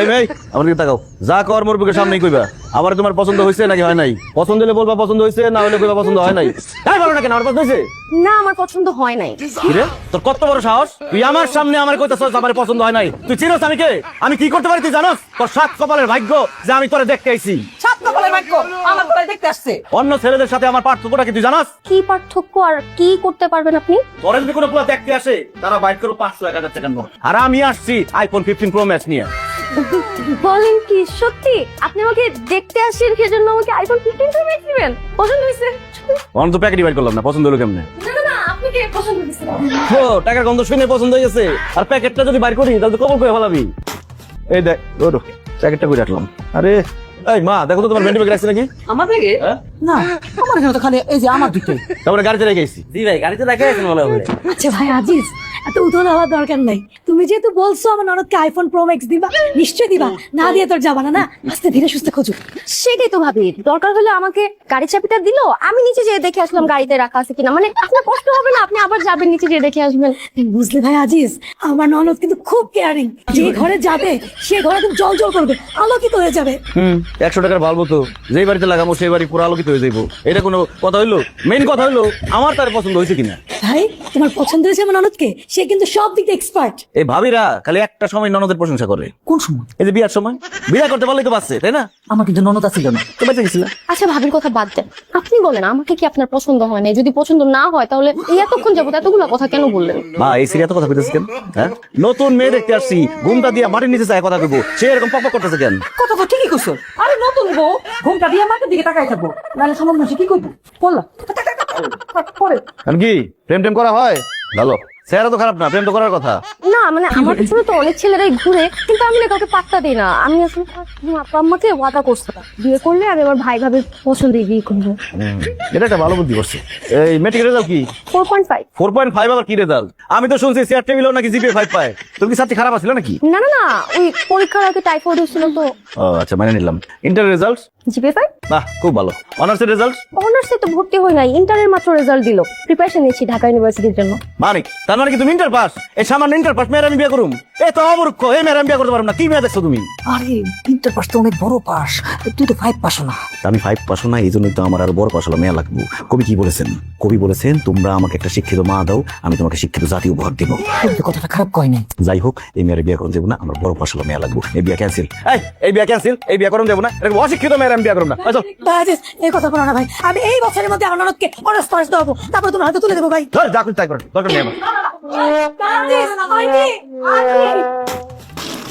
এই ভাই আমার দিকে তাকাও, যা কর মোর বুকের সামনেই কইবা। আবার তোমার পছন্দ হয়েছে নাকি হয় নাই? পছন্দ হলে বলবা পছন্দ হয়েছে, না হলে কইবা পছন্দ হয় নাই। তাই বলো না কেন আমার পছন্দ হয়েছে? না আমার পছন্দ হয় নাই। কি রে তোর কত বড় সাহস, তুই আমার সামনে আমার কইতাছস আমার পছন্দ হয় নাই? তুই চিনোস আমি কে, আমি কি করতে পারি তুই জানোস? তোর সাত কপালের ভাগ্য যে আমি তোরে দেখতে আইছি। সাত কপালের ভাগ্য আমার তোরে দেখতে আসছে। অন্য ছেলেদের সাথে আমার পার্থক্যটা কি তুই জানাস? কি পার্থক্য আর কি করতে পারবেন আপনি? তোর যদি কোনো পুরো দেখতে আসে তারা বাইট করো 500-1000 টাকা নোট, আর আমি আসছি আইফোন 15 প্রো ম্যাক্স নিয়ে। বলেন কি সত্যি? আপনি আমাকে দেখতে আসছেন সেজন্য আমাকে আইফোন 15 প্রো ম্যাক্স দিবেন? পছন্দ হয়েছে? অন্য তো প্যাকেটই বাইট করলাম না, পছন্দ হলো কেমনে? না না না, আপনাকে পছন্দ হয়েছে। ও টাকার গন্ধ শুনে পছন্দ হয়ে গেছে, আর প্যাকেটটা যদি বাইর করি তাহলে তো কবল করে ফেলাবি। এই দেখ ওরো প্যাকেটটা করে রাখলাম। আরে এই মা দেখো তো তোমার ভেন্ডি ব্যাগ রাখছে নাকি? আমার ব্যাগে হ্যাঁ? না, আমার এখানে তো খালি এই যে আমার দুটোই। তারপরে গাড়িতে রেখে গেছি। জি ভাই গাড়িতে রাখা গেছেন বলে বলে। আচ্ছা ভাই আজিজ, এত উতলা হওয়ার দরকার নাই। তুমি যেহেতু বলছো আমার ননদকে আইফোন প্রো ম্যাক্স দিবা, নিশ্চয় দিবা। না দিয়ে তোর যাবা না। না, আস্তে ধীরে সুস্থে খোঁজো। সেটাই তো ভাবি, দরকার হলে আমাকে গাড়ি চাবিটা দিল, আমি নিচে যেয়ে দেখে আসলাম গাড়িতে রাখা আছে কিনা। মানে আপনার কষ্ট হবে না, আপনি আবার যাবেন নিচে যেয়ে দেখে আসবেন। বুঝলে ভাই আজিজ, আমার ননদ কিন্তু খুব কেয়ারিং। যে ঘরে যাবে সে ঘরে একদম জল জল করবে, আলোকিত হয়ে যাবে। 100 টাকার ভালবো তো যেই বাড়িতে লাগাবো সেই বাড়ি পুরো আলোকিত হয়ে যাইবো। এটা কোনো কথা হইলো? মেইন কথা হইলো আমার তার পছন্দ হয়েছে কিনা। ভাই তোমার পছন্দ হয়েছে আমার ননদকে? সে কিন্তু সব দিকে এক্সপার্ট। এই ভাবিরা খালি একটা সময় ননদের প্রশংসা করে, কোন সময়? এই যে বিয়ার সময়। বিয়ে করতে পারলেই তো বাঁচছে, তাই না? আমার কিন্তু ননদ ছিল না। তো বেঁচে গেছিলাম। আচ্ছা ভাবির কথা বাদ দেন, আপনি বলেন আমাকে কি আপনার পছন্দ হয় না? যদি পছন্দ না হয় তাহলে এই এতক্ষণ যাবত এতগুলা কথা কেন বললেন? মা এই সিরিয়া তো কথা কইতেছে কেন? হ্যাঁ, নতুন মেয়ে দেখতে আসছি, ঘুমটা দিয়া মাটির নিচে যায় কথা কইবো, সে এরকম পক পক করতেছে কেন? কথা তো ঠিকই কইছো। আরে নতুন বউ ঘুমটা দিয়ে মাটির দিকে তাকাই থাকবো, নাহলে সামনে মাসে কি করবো বললা পরে। কারণ কি প্রেম টেম করা হয়? ভালো চেহারা তো খারাপ না, প্রেম তো করার কথা। না মানে আমার পিছনে তো অনেক ছেলেরাই ঘুরে, কিন্তু আমি না কাউকে পাত্তা দিই না। আমি আসলে আমার আপা আম্মাকে ওয়াদা করছিলাম বিয়ে করলে আমি আমার ভাই ভাবির পছন্দে বিয়ে করবো। এটা একটা ভালো বুদ্ধি করছে। এই মেট্রিক রেজাল্ট কি? 4.5। 4.5 আবার কি রেজাল্ট? আমি তো শুনছি চেয়ার টেবিলও নাকি জিপিএ 5 পায়। তুমি কি ছাত্রী খারাপ আছিল নাকি? না না না, ওই পরীক্ষার আগে টাইফয়েড হয়েছিল তো। ও আচ্ছা মানে নিলাম। Inter result? জিপিএ 5। বাহ খুব ভালো। অনার্সের রেজাল্ট? অনার্সে তো ভর্তি হই নাই, ইন্টারের মাত্র রেজাল্ট দিল। প্রিপারেশন নিচ্ছি ঢাকা ইউনিভার্সিটির জন্য। মানিক তার মানে কি তুমি ইন্টার পাস? এই সামান্য ইন্টার পাস মেয়ের আমি বিয়ে করুম? এ তো অমূর্খ, এই মেয়ের আমি বিয়ে করতে পারবো না। কি মেয়ে দেখছো তুমি? আরে ইন্টার পাস তো অনেক বড় পাস, তুই তো 5 পাস না। আমি 5 পাসও না, এই জন্যই তো আমার আরো বড় পাস হলো মেয়ে লাগবো। কবি কি বলেছেন? কবি বলেছেন তোমরা আমাকে একটা শিক্ষিত মা দাও, আমি তোমাকে শিক্ষিত জাতি উপহার দিব। কিন্তু কথাটা খারাপ কয় নাই। যাই হোক এই মেয়ের বিয়ে করুন দেবো না, আমার বড় পাস হলো মেয়ে লাগবো। এই বিয়ে ক্যান্সেল। এই বিয়ে ক্যান্সেল, এই বিয়ে করুন দেবো না। এরকম অশিক্ষিত মেয়ের আমি বিয়ে করুম না। আচ্ছা ভাই আজিজ, এই কথা বলো না ভাই। আমি এই বছরের মধ্যে আমার ননদকে অনার্স পাস দেবো, তারপর তোমার হাতে তুলে দেবো ভাই। যা খুশি তাই করো, দরকার নেই আমার। Aziz, aunty, aunty.